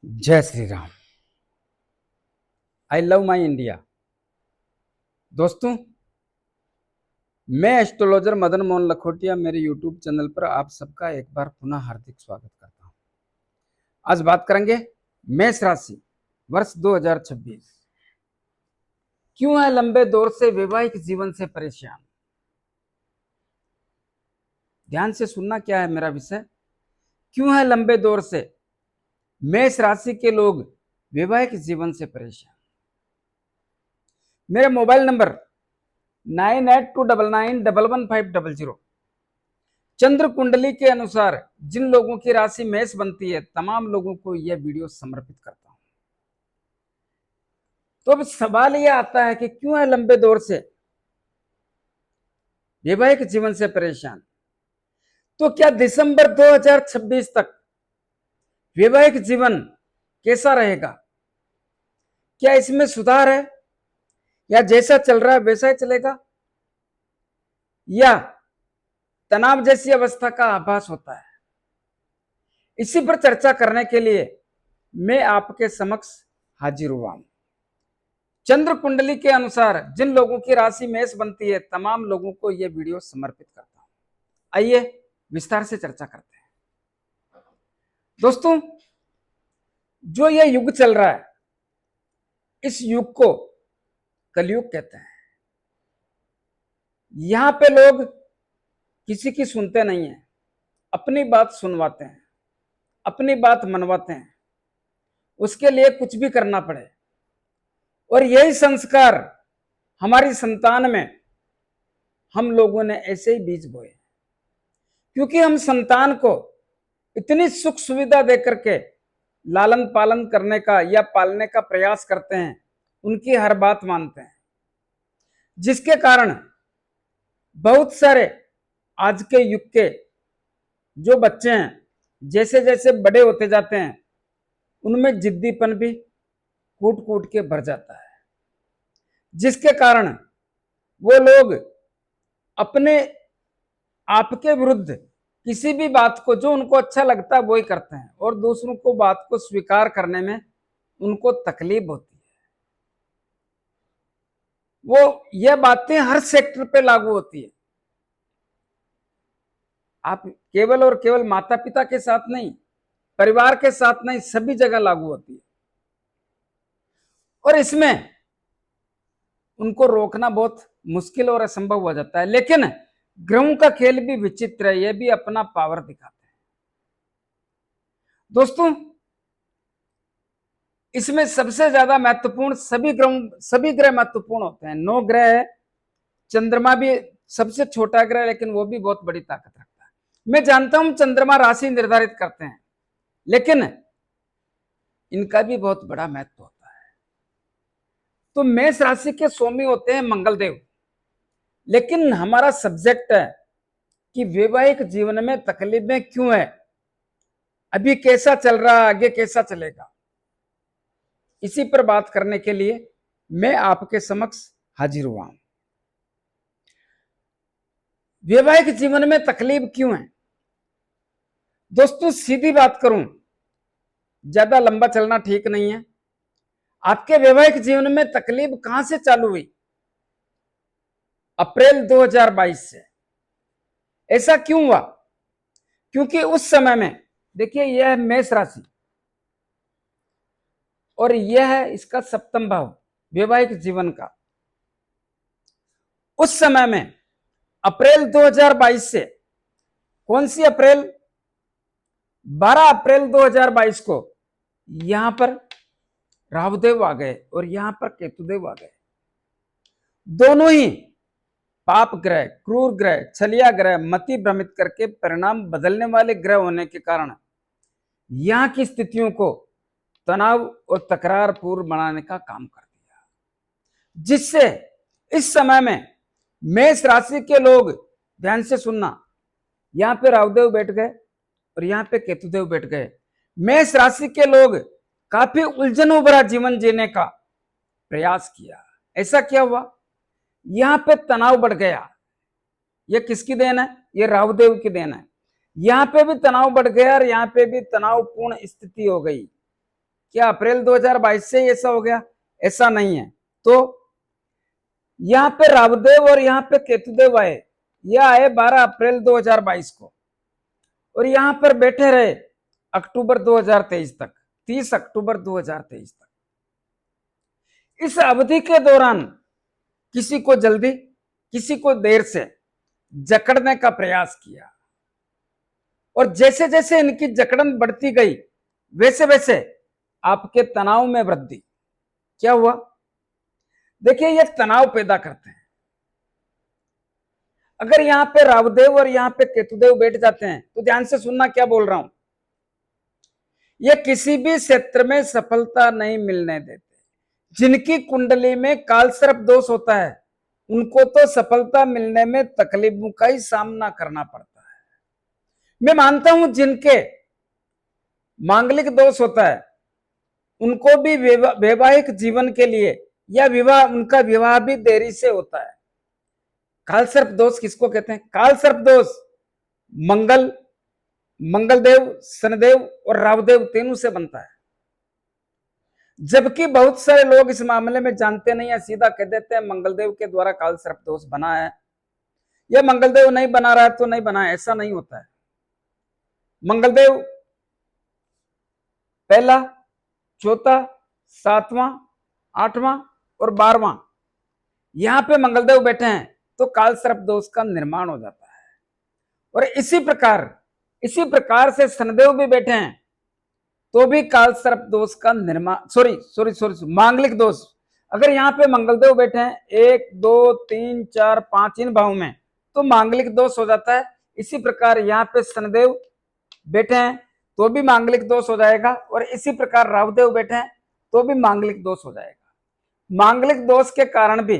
जय Shri Ram. I love my India. दोस्तों, मैं एस्ट्रोलॉजर मदन मोहन लखोटिया मेरे यूट्यूब चैनल पर आप सबका एक बार पुनः हार्दिक स्वागत करता हूं। आज बात करेंगे मेष राशि वर्ष 2026। क्यों है लंबे दौर से वैवाहिक जीवन से परेशान? ध्यान से सुनना क्या है मेरा विषय। क्यों है लंबे दौर से मेष राशि के लोग वैवाहिक जीवन से परेशान? मेरे मोबाइल नंबर 9829911500। चंद्र कुंडली के अनुसार जिन लोगों की राशि मेष बनती है, तमाम लोगों को यह वीडियो समर्पित करता हूं। तो अब सवाल यह आता है कि क्यों है लंबे दौर से वैवाहिक जीवन से परेशान? तो क्या दिसंबर 2026 तक वैवाहिक जीवन कैसा रहेगा? क्या इसमें सुधार है या जैसा चल रहा है वैसा ही चलेगा, या तनाव जैसी अवस्था का आभास होता है? इसी पर चर्चा करने के लिए मैं आपके समक्ष हाजिर हुआ हूं। चंद्र कुंडली के अनुसार जिन लोगों की राशि मेष बनती है, तमाम लोगों को यह वीडियो समर्पित करता हूं। आइए विस्तार से चर्चा करते हैं। दोस्तों, जो यह युग चल रहा है, इस युग को कलयुग कहते हैं। यहां पे लोग किसी की सुनते नहीं है, अपनी बात सुनवाते हैं, अपनी बात मनवाते हैं, उसके लिए कुछ भी करना पड़े। और यही संस्कार हमारी संतान में हम लोगों ने ऐसे ही बीज बोए, क्योंकि हम संतान को इतनी सुख सुविधा देकर के लालन पालन करने का या पालने का प्रयास करते हैं, उनकी हर बात मानते हैं, जिसके कारण बहुत सारे आज के युग के जो बच्चे हैं, जैसे जैसे बड़े होते जाते हैं, उनमें जिद्दीपन भी कूट कूट के भर जाता है, जिसके कारण वो लोग अपने आपके विरुद्ध किसी भी बात को जो उनको अच्छा लगता है वो ही करते हैं, और दूसरों को बात को स्वीकार करने में उनको तकलीफ होती है। वो ये बातें हर सेक्टर पे लागू होती है। आप केवल और केवल माता पिता के साथ नहीं, परिवार के साथ नहीं, सभी जगह लागू होती है। और इसमें उनको रोकना बहुत मुश्किल और असंभव हो जाता है। लेकिन ग्रहों का खेल भी विचित्र है, ये भी अपना पावर दिखाते हैं। दोस्तों, इसमें सबसे ज्यादा महत्वपूर्ण सभी ग्रह महत्वपूर्ण होते हैं। 9 ग्रह है, चंद्रमा भी सबसे छोटा ग्रह, लेकिन वो भी बहुत बड़ी ताकत रखता है। मैं जानता हूं चंद्रमा राशि निर्धारित करते हैं, लेकिन इनका भी बहुत बड़ा महत्व होता है। तो मेष राशि के स्वामी होते हैं मंगल देव, लेकिन हमारा सब्जेक्ट है कि वैवाहिक जीवन में तकलीफें क्यों है, अभी कैसा चल रहा है, आगे कैसा चलेगा, इसी पर बात करने के लिए मैं आपके समक्ष हाजिर हुआ हूं। वैवाहिक जीवन में तकलीफ क्यों है? दोस्तों, सीधी बात करूं, ज्यादा लंबा चलना ठीक नहीं है। आपके वैवाहिक जीवन में तकलीफ कहां से चालू हुई? अप्रैल 2022 से। ऐसा क्यों हुआ? क्योंकि उस समय में देखिए, यह है मेष राशि और यह है इसका सप्तम भाव वैवाहिक जीवन का। उस समय में अप्रैल 2022 से, कौन सी अप्रैल? 12 अप्रैल 2022 को यहां पर राहुदेव आ गए और यहां पर केतुदेव आ गए। दोनों ही पाप ग्रह, क्रूर ग्रह, छलिया ग्रह, मति भ्रमित करके परिणाम बदलने वाले ग्रह होने के कारण यहां की स्थितियों को तनाव और तकरार पूर्ण बनाने का काम कर दिया, जिससे इस समय में मेष राशि के लोग, ध्यान से सुनना, यहां पे राहुदेव बैठ गए और यहां पे केतुदेव बैठ गए। मेष राशि के लोग काफी उलझन भरा जीवन जीने का प्रयास किया। ऐसा क्या हुआ? यहां पे तनाव बढ़ गया। यह किसकी देन है? यह राहुदेव की देन है। यहां पे भी तनाव बढ़ गया और यहां पे भी तनावपूर्ण स्थिति हो गई। क्या अप्रैल 2022 से ही ऐसा हो गया? ऐसा नहीं है। तो यहां पे राहुदेव और यहां पे केतुदेव आए, यह आए 12 अप्रैल 2022 को और यहां पर बैठे रहे अक्टूबर 2023 तक, 30 अक्टूबर 2023 तक। इस अवधि के दौरान किसी को जल्दी, किसी को देर से जकड़ने का प्रयास किया और जैसे जैसे इनकी जकड़न बढ़ती गई वैसे वैसे आपके तनाव में वृद्धि। क्या हुआ? देखिए, ये तनाव पैदा करते हैं। अगर यहां पे राहुदेव और यहां पे केतुदेव बैठ जाते हैं तो ध्यान से सुनना क्या बोल रहा हूं। ये किसी भी क्षेत्र में सफलता नहीं मिलने देते। जिनकी कुंडली में कालसर्प दोष होता है उनको तो सफलता मिलने में तकलीफों का ही सामना करना पड़ता है। मैं मानता हूं जिनके मांगलिक दोष होता है उनको भी वैवाहिक जीवन के लिए या विवाह, उनका विवाह भी देरी से होता है। कालसर्प दोष किसको कहते हैं? कालसर्प दोष मंगलदेव, शनिदेव और राहुदेव तीनों से बनता है। जबकि बहुत सारे लोग इस मामले में जानते नहीं है, सीधा कह देते हैं मंगलदेव के द्वारा कालसर्प दोष बना है या मंगलदेव नहीं बना रहा है तो नहीं बना है। ऐसा नहीं होता है। मंगलदेव पहला, चौथा, सातवां, आठवां और 12वां यहां पे मंगलदेव बैठे हैं तो कालसर्प दोष का निर्माण हो जाता है। और इसी प्रकार से शनिदेव भी बैठे हैं तो भी कालसर्प दोष का निर्माण, सॉरी मांगलिक दोष। अगर यहाँ पे मंगलदेव बैठे हैं 1 2 3 4 5 इन भावों में तो मांगलिक दोष हो जाता है। इसी प्रकार यहाँ पे शनिदेव बैठे हैं तो भी मांगलिक दोष हो जाएगा और इसी प्रकार राहुदेव बैठे हैं तो भी मांगलिक दोष हो जाएगा। मांगलिक दोष के कारण भी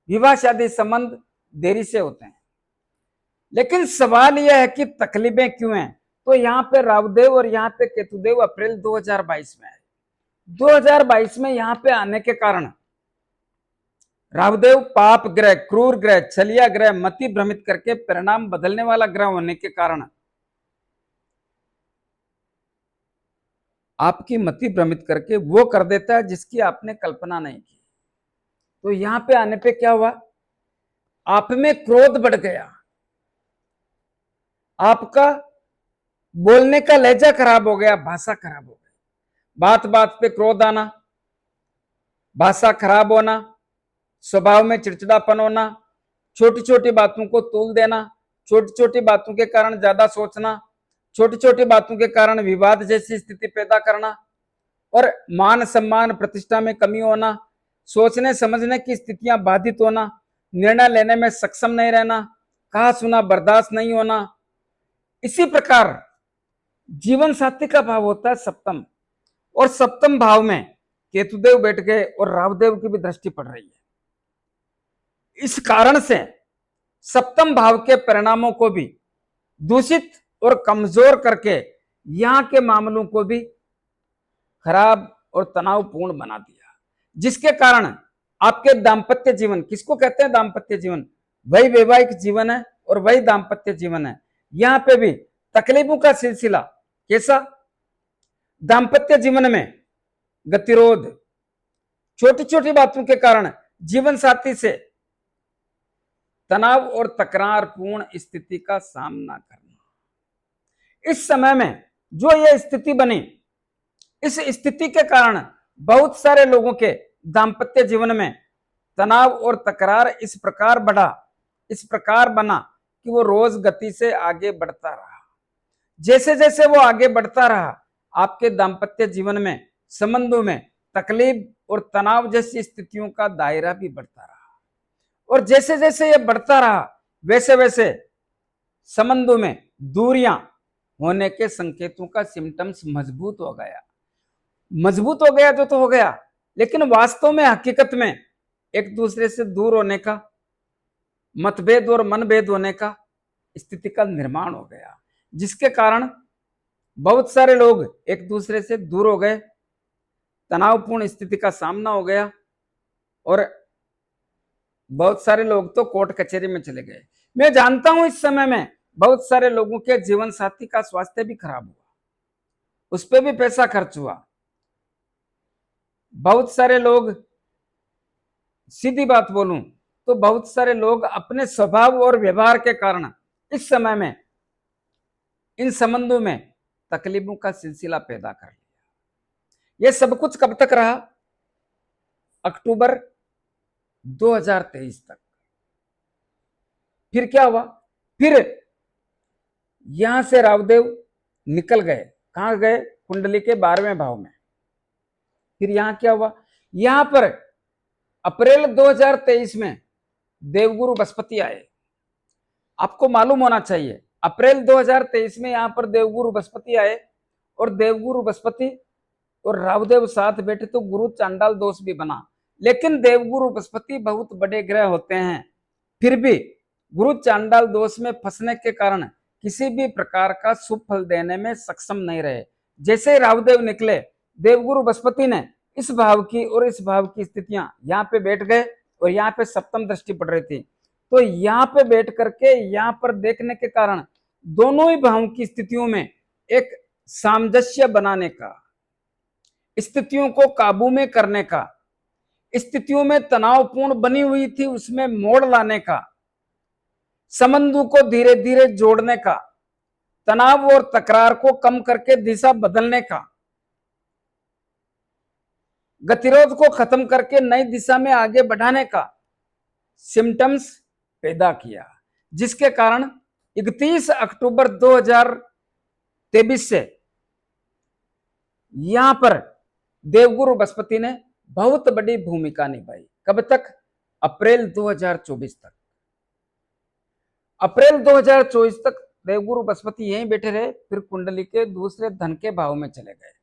विवाह शादी संबंध देरी से होते हैं। लेकिन सवाल यह है कि तकलीफें क्यों हैं? तो यहाँ पे राहुदेव और यहाँ पे केतुदेव अप्रैल 2022 में आए। 2022 में यहाँ पे आने के कारण राहुदेव पाप ग्रह, क्रूर ग्रह, छलिया ग्रह, मति भ्रमित करके परिणाम बदलने वाला ग्रह होने के कारण आपकी मति भ्रमित करके वो कर देता है जिसकी आपने कल्पना नहीं की। तो यहां पे आने पे क्या हुआ? आप में क्रोध बढ़ गया, आपका बोलने का लहजा खराब हो गया, भाषा खराब हो गई, बात बात पे क्रोध आना, भाषा खराब होना, स्वभाव में चिड़चिड़ापन होना, छोटी छोटी बातों को तूल देना, छोटी छोटी बातों के कारण ज्यादा सोचना, छोटी छोटी बातों के कारण विवाद जैसी स्थिति पैदा करना और मान सम्मान प्रतिष्ठा में कमी होना, सोचने समझने की स्थितियां बाधित होना, निर्णय लेने में सक्षम नहीं रहना, कहा सुना बर्दाश्त नहीं होना। इसी प्रकार जीवन साथी का भाव होता है सप्तम और सप्तम भाव में केतुदेव बैठ गए और राहुदेव की भी दृष्टि पड़ रही है। इस कारण से सप्तम भाव के परिणामों को भी दूषित और कमजोर करके यहां के मामलों को भी खराब और तनावपूर्ण बना दिया, जिसके कारण आपके दाम्पत्य जीवन, किसको कहते हैं दाम्पत्य जीवन? वही वैवाहिक जीवन है और वही दाम्पत्य जीवन है। यहां पे भी तकलीफों का सिलसिला कैसा? दाम्पत्य जीवन में गतिरोध, छोटी छोटी बातों के कारण जीवन साथी से तनाव और तकरारपूर्ण स्थिति का सामना करना। इस समय में जो यह स्थिति बनी, इस स्थिति के कारण बहुत सारे लोगों के दाम्पत्य जीवन में तनाव और तकरार इस प्रकार बढ़ा, इस प्रकार बना कि वो रोज गति से आगे बढ़ता रहा। जैसे जैसे वो आगे बढ़ता रहा आपके दाम्पत्य जीवन में, संबंधों में तकलीफ और तनाव जैसी स्थितियों का दायरा भी बढ़ता रहा और जैसे जैसे ये बढ़ता रहा वैसे वैसे संबंधों में दूरियां होने के संकेतों का सिम्टम्स मजबूत हो गया जो तो हो गया, लेकिन वास्तव में हकीकत में एक दूसरे से दूर होने का, मतभेद और मनभेद होने का स्थिति का निर्माण हो गया, जिसके कारण बहुत सारे लोग एक दूसरे से दूर हो गए, तनावपूर्ण स्थिति का सामना हो गया और बहुत सारे लोग तो कोर्ट कचहरी में चले गए। मैं जानता हूं इस समय में बहुत सारे लोगों के जीवन साथी का स्वास्थ्य भी खराब हुआ, उस पर भी पैसा खर्च हुआ, बहुत सारे लोग, सीधी बात बोलूं तो बहुत सारे लोग अपने स्वभाव और व्यवहार के कारण इस समय में इन संबंधों में तकलीफों का सिलसिला पैदा कर लिया। यह सब कुछ कब तक रहा? अक्टूबर 2023 तक। फिर क्या हुआ? फिर यहां से रावदेव निकल गए। कहां गए? कुंडली के 12वें भाव में। फिर यहां क्या हुआ? यहां पर अप्रैल 2023 में देवगुरु बृहस्पति आए। आपको मालूम होना चाहिए अप्रैल 2023 में यहां पर देवगुरु बृहस्पति आए, और देवगुरु बृहस्पति और रावदेव साथ बैठे तो गुरु चांडाल दोष भी बना। लेकिन देवगुरु बृहस्पति बहुत बड़े ग्रह होते हैं, फिर भी गुरु चांडाल दोष में फंसने के कारण किसी भी प्रकार का शुभ फल देने में सक्षम नहीं रहे। जैसे रावदेव निकले, देवगुरु बृहस्पति ने इस भाव की और इस भाव की स्थितियां यहाँ पे बैठ गए, और यहाँ पे सप्तम दृष्टि पड़ रही थी, तो यहाँ पे बैठ करके यहाँ पर देखने के कारण दोनों ही भावों की स्थितियों में एक सामंजस्य बनाने का, स्थितियों को काबू में करने का, स्थितियों में तनावपूर्ण बनी हुई थी उसमें मोड़ लाने का, संबंधों को धीरे धीरे जोड़ने का, तनाव और तकरार को कम करके दिशा बदलने का, गतिरोध को खत्म करके नई दिशा में आगे बढ़ाने का सिम्टम्स पैदा किया, जिसके कारण 31 अक्टूबर 2023 से यहां पर देवगुरु बृहस्पति ने बहुत बड़ी भूमिका निभाई। कब तक? अप्रैल 2024 तक। अप्रैल 2024 तक देवगुरु बृहस्पति यहीं बैठे रहे, फिर कुंडली के दूसरे धन के भाव में चले गए।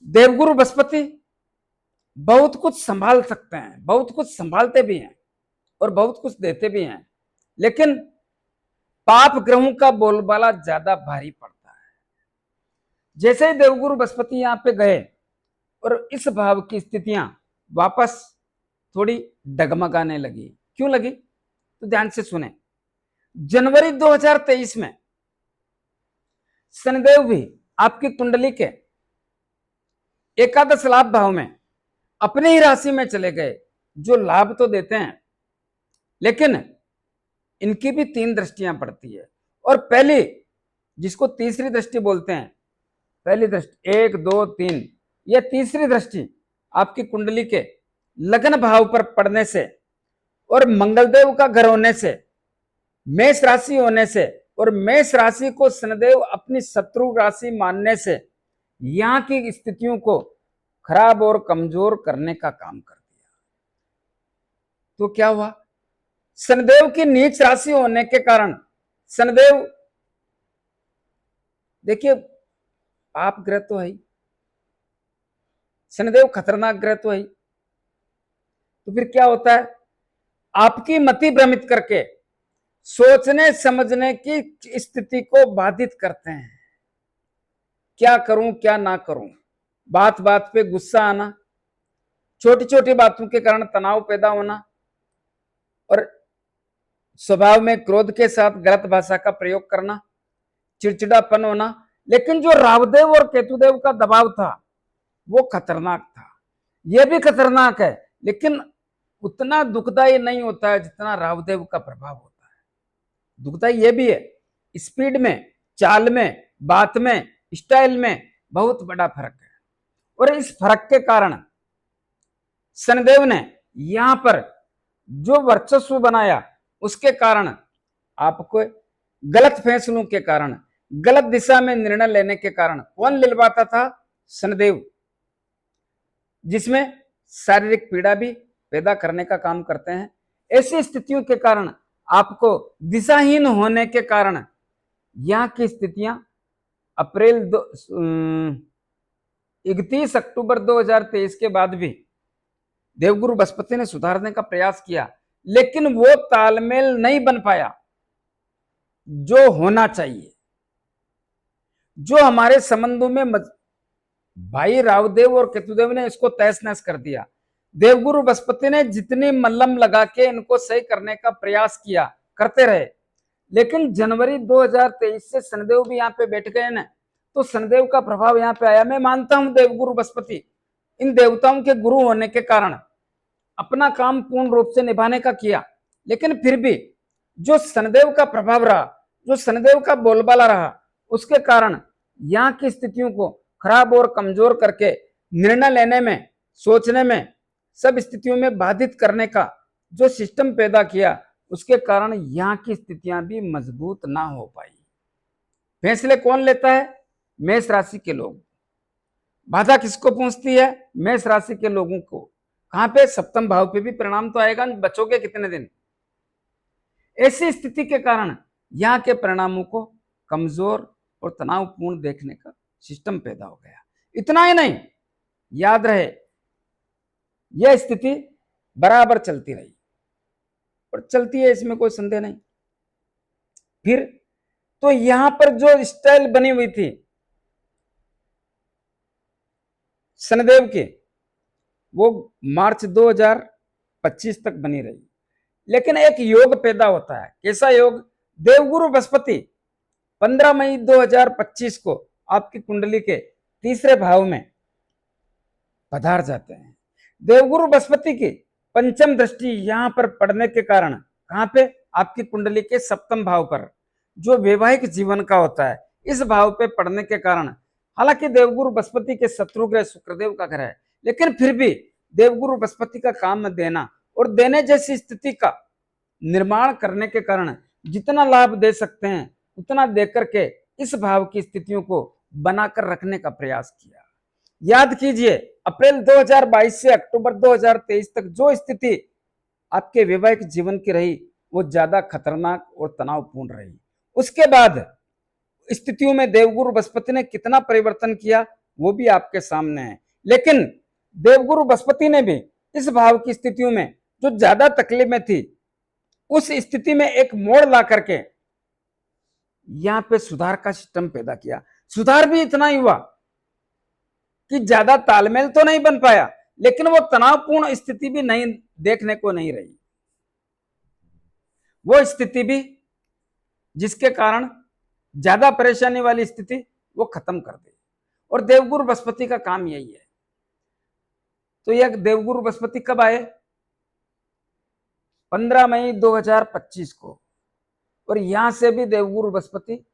देवगुरु बृहस्पति बहुत कुछ संभाल सकते हैं, बहुत कुछ संभालते भी हैं और बहुत कुछ देते भी हैं, लेकिन पाप ग्रहों का बोलबाला ज्यादा भारी पड़ता है। जैसे ही देवगुरु बृहस्पति यहां पे गए और इस भाव की स्थितियां वापस थोड़ी डगमगाने लगी। क्यों लगी? तो ध्यान से सुने। जनवरी 2023 में शनिदेव भी आपकी कुंडली के एकादश लाभ भाव में अपने ही राशि में चले गए, जो लाभ तो देते हैं लेकिन इनकी भी 3 दृष्टियां पड़ती है। और पहली, जिसको तीसरी दृष्टि बोलते हैं, पहली दृष्टि 1 2 3, यह तीसरी दृष्टि आपकी कुंडली के लग्न भाव पर पड़ने से और मंगलदेव का घर होने से, मेष राशि होने से, और मेष राशि को शनिदेव अपनी शत्रु राशि मानने से यहां की स्थितियों को खराब और कमजोर करने का काम कर दिया। तो क्या हुआ? शनिदेव की नीच राशि होने के कारण शनिदेव, देखिए पाप ग्रह तो है, शनिदेव खतरनाक ग्रह तो है, तो फिर क्या होता है? आपकी मति भ्रमित करके सोचने समझने की स्थिति को बाधित करते हैं। क्या करूं क्या ना करूं, बात बात पे गुस्सा आना, छोटी छोटी बातों के कारण तनाव पैदा होना, और स्वभाव में क्रोध के साथ गलत भाषा का प्रयोग करना, चिड़चिड़ापन होना। लेकिन जो रावदेव और केतुदेव का दबाव था वो खतरनाक था। यह भी खतरनाक है, लेकिन उतना दुखदायी नहीं होता है जितना रावदेव का प्रभाव होता है। दुखदायी यह भी है, स्पीड में, चाल में, बात में, स्टाइल में बहुत बड़ा फर्क है। और इस फर्क के कारण शनिदेव ने यहां पर जो वर्चस्व बनाया, उसके कारण आपको गलत फैसलों के कारण, गलत दिशा में निर्णय लेने के कारण कौन लिलवाता था? शनिदेव, जिसमें शारीरिक पीड़ा भी पैदा करने का काम करते हैं। ऐसी स्थितियों के कारण आपको दिशाहीन होने के कारण यहां की स्थितियां अप्रैल 31 अक्टूबर 2023 के बाद भी देवगुरु बृहस्पति ने सुधारने का प्रयास किया, लेकिन वो तालमेल नहीं बन पाया जो होना चाहिए। जो हमारे संबंधों में भाई रावदेव और केतुदेव ने इसको तहस नहस कर दिया। देवगुरु बृहस्पति ने जितनी मल्लम लगा के इनको सही करने का प्रयास किया, करते रहे, लेकिन जनवरी 2023 से शनिदेव भी यहाँ पे बैठ गए ना, तो शनिदेव का प्रभाव यहाँ पे आया। मैं मानता हूं देवगुरु बृहस्पति इन देवताओं के गुरु होने के कारण अपना काम पूर्ण रूप से निभाने का किया, लेकिन फिर भी जो शनिदेव का प्रभाव रहा, जो शनिदेव का बोलबाला रहा, उसके कारण यहाँ की स्थितियों को खराब और कमजोर करके निर्णय लेने में, सोचने में, सब स्थितियों में बाधित करने का जो सिस्टम पैदा किया, उसके कारण यहाँ की स्थितियां भी मजबूत ना हो पाई। फैसले कौन लेता है? मेष राशि के लोग। बाधा किसको पहुंचती है? मेष राशि के लोगों को। कहां पे? सप्तम भाव पे भी परिणाम तो आएगा, बचोगे कितने दिन। ऐसी स्थिति के कारण यहाँ के परिणामों को कमजोर और तनावपूर्ण देखने का सिस्टम पैदा हो गया। इतना ही नहीं, याद रहे यह स्थिति बराबर चलती रही और चलती है, इसमें कोई संदेह नहीं। फिर तो यहां पर जो स्टाइल बनी हुई थी शनिदेव की, वो मार्च 2025 तक बनी रही, लेकिन एक योग पैदा होता है। कैसा योग? देवगुरु बृहस्पति 15 मई 2025 को आपकी कुंडली के तीसरे भाव में पधार जाते हैं। देवगुरु बृहस्पति की पंचम दृष्टि यहां पर पड़ने के कारण, कहां पे? आपकी कुंडली के सप्तम भाव पर, जो वैवाहिक जीवन का होता है, इस भाव पे पड़ने के कारण, हालांकि देवगुरु बृहस्पति के शत्रु ग्रह शुक्रदेव का ग्रह है, लेकिन फिर भी देवगुरु बृहस्पति का काम देना और देने जैसी स्थिति का निर्माण करने के कारण जितना लाभ दे सकते हैं उतना देकर के इस भाव की स्थितियों को बनाकर रखने का प्रयास किया। याद कीजिए, अप्रैल 2022 से अक्टूबर 2023 तक जो स्थिति आपके वैवाहिक जीवन की रही, वो ज्यादा खतरनाक और तनावपूर्ण रही। उसके बाद स्थितियों में देवगुरु बृहस्पति ने कितना परिवर्तन किया वो भी आपके सामने है। लेकिन देवगुरु बृहस्पति ने भी इस भाव की स्थितियों में जो ज्यादा तकलीफ में थी, उस स्थिति में एक मोड़ ला करके यहां पे सुधार का सिस्टम पैदा किया। सुधार भी इतना ही हुआ कि ज्यादा तालमेल तो नहीं बन पाया, लेकिन वो तनावपूर्ण स्थिति भी नहीं देखने को नहीं रही। वो स्थिति भी जिसके कारण ज्यादा परेशानी वाली स्थिति वो खत्म कर दी, और देवगुरु बृहस्पति का काम यही है। तो यह देवगुरु बृहस्पति कब आए? 15 मई 2025 को, और यहां से भी देवगुरु बृहस्पति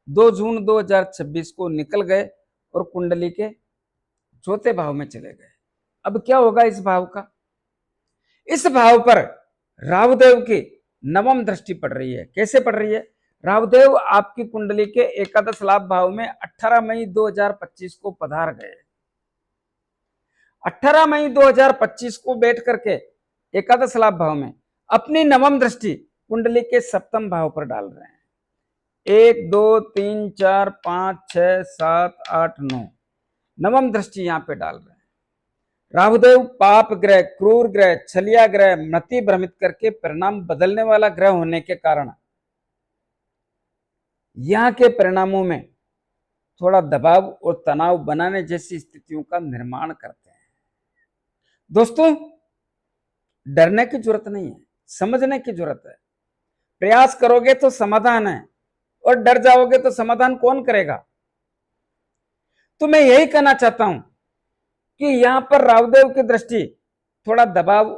2 जून 2026 को निकल गए और कुंडली के चौथे भाव में चले गए। अब क्या होगा इस भाव का? इस भाव पर राहुदेव की नवम दृष्टि पड़ रही है। कैसे पड़ रही है? राहुदेव आपकी कुंडली के एकादश लाभ भाव में 18 मई 2025 को पधार गए। 18 मई 2025 को बैठ करके एकादश लाभ भाव में अपनी नवम दृष्टि कुंडली के सप्तम भाव पर डाल रहे हैं। 1 2 3 4 5 6 7 8 9 नवम दृष्टि यहां पे डाल रहे हैं। राहुदेव पाप ग्रह, क्रूर ग्रह, छलिया ग्रह, मति भ्रमित करके परिणाम बदलने वाला ग्रह होने के कारण यहां के परिणामों में थोड़ा दबाव और तनाव बनाने जैसी स्थितियों का निर्माण करते हैं। दोस्तों, डरने की जरूरत नहीं है, समझने की जरूरत है। प्रयास करोगे तो समाधान है, और डर जाओगे तो समाधान कौन करेगा? तो मैं यही कहना चाहता हूं कि यहां पर राहुदेव की दृष्टि थोड़ा दबाव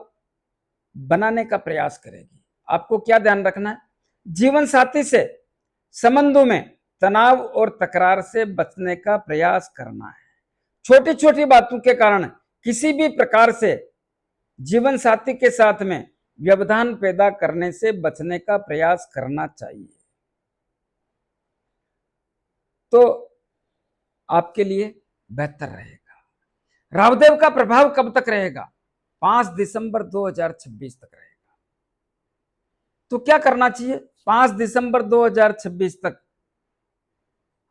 बनाने का प्रयास करेगी। आपको क्या ध्यान रखना है? जीवन साथी से संबंधों में तनाव और तकरार से बचने का प्रयास करना है। छोटी छोटी बातों के कारण किसी भी प्रकार से जीवन साथी के साथ में व्यवधान पैदा करने से बचने का प्रयास करना चाहिए। तो आपके लिए बेहतर रहेगा। राहुदेव का प्रभाव कब तक रहेगा? 5 दिसंबर 2026 तक रहेगा। तो क्या करना चाहिए? 5 दिसंबर 2026 तक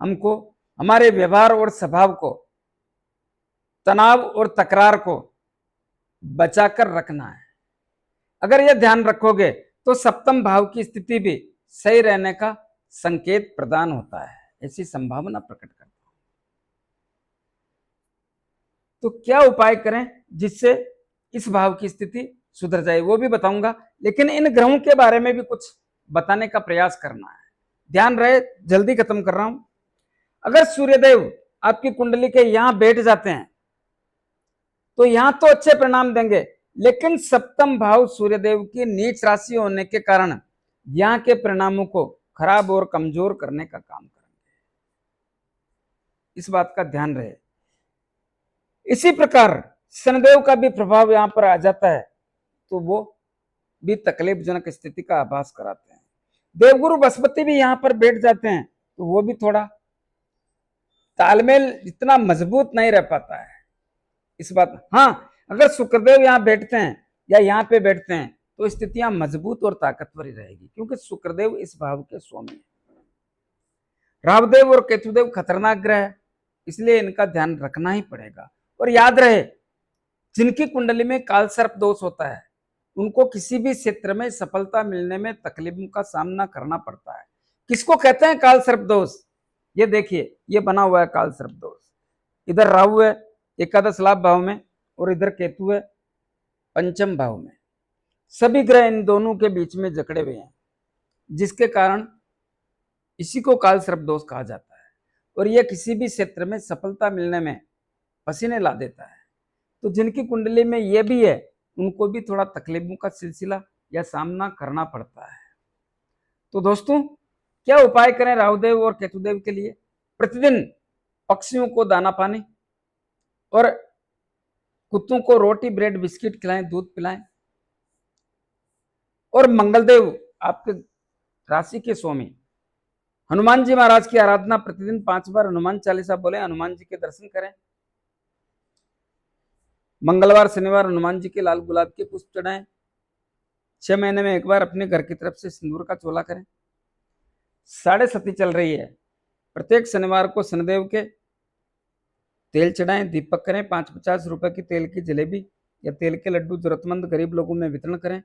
हमको हमारे व्यवहार और स्वभाव को, तनाव और तकरार को बचाकर रखना है। अगर यह ध्यान रखोगे तो सप्तम भाव की स्थिति भी सही रहने का संकेत प्रदान होता है, ऐसी संभावना प्रकट करता हूं। तो क्या उपाय करें जिससे इस भाव की स्थिति सुधर जाए, वो भी बताऊंगा, लेकिन इन ग्रहों के बारे में भी कुछ बताने का प्रयास करना है। ध्यान रहे, जल्दी खत्म कर रहा हूं। अगर सूर्यदेव आपकी कुंडली के यहां बैठ जाते हैं तो यहां तो अच्छे परिणाम देंगे, लेकिन सप्तम भाव सूर्यदेव की नीच राशि होने के कारण यहां के परिणामों को खराब और कमजोर करने का काम करेंगे। इस बात का ध्यान रहे। इसी प्रकार शनिदेव का भी प्रभाव यहां पर आ जाता है तो वो भी तकलीफजनक स्थिति का आभास कराते हैं। देवगुरु बृहस्पति भी यहां पर बैठ जाते हैं तो वो भी थोड़ा तालमेल इतना मजबूत नहीं रह पाता है। इस बात, हाँ, अगर शुक्रदेव यहां बैठते हैं या यहां पे बैठते हैं तो स्थितियां मजबूत और ताकतवर ही रहेगी, क्योंकि शुक्रदेव इस भाव के स्वामी है। राहुदेव और केतुदेव खतरनाक ग्रह है, इसलिए इनका ध्यान रखना ही पड़ेगा। और याद रहे, जिनकी कुंडली में काल सर्प दोष होता है उनको किसी भी क्षेत्र में सफलता मिलने में तकलीफों का सामना करना पड़ता है। किसको कहते हैं काल सर्प दोष? ये देखिए, ये बना हुआ है काल सर्प दोष। इधर राहु है एकादश लाभ भाव में और इधर केतु है पंचम भाव में। सभी ग्रह इन दोनों के बीच में जकड़े हुए हैं, जिसके कारण इसी को काल सर्प दोष कहा जाता है। और यह किसी भी क्षेत्र में सफलता मिलने में पसीने ला देता है। तो जिनकी कुंडली में यह भी है उनको भी थोड़ा तकलीफों का सिलसिला या सामना करना पड़ता है। तो दोस्तों, क्या उपाय करें राहुदेव और केतुदेव के लिए? प्रतिदिन पक्षियों को दाना पानी और कुत्तों को रोटी ब्रेड बिस्किट खिलाएं, दूध पिलाएं। और मंगलदेव आपके राशि के स्वामी हनुमान जी महाराज की आराधना प्रतिदिन 5 बार हनुमान चालीसा बोले, हनुमान जी के दर्शन करें। मंगलवार शनिवार हनुमान जी के लाल गुलाब के पुष्प चढ़ाएं। 6 महीने में एक बार अपने घर की तरफ से सिंदूर का चोला करें। साढ़े सती चल रही है, प्रत्येक शनिवार को शनिदेव के तेल चढ़ाएं, दीपक करें। 5-50 रुपए की तेल की जलेबी या तेल के लड्डू जरूरतमंद गरीब लोगों में वितरण करें।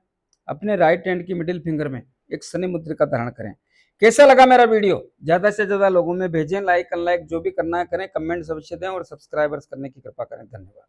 अपने राइट हैंड की मिडिल फिंगर में एक शनि मुद्रा का धारण करें। कैसा लगा मेरा वीडियो? ज्यादा से ज्यादा लोगों में भेजें। लाइक अनलाइक जो भी करना है करें, कमेंट अवश्य दें और सब्सक्राइबर्स करने की कृपा करें। धन्यवाद।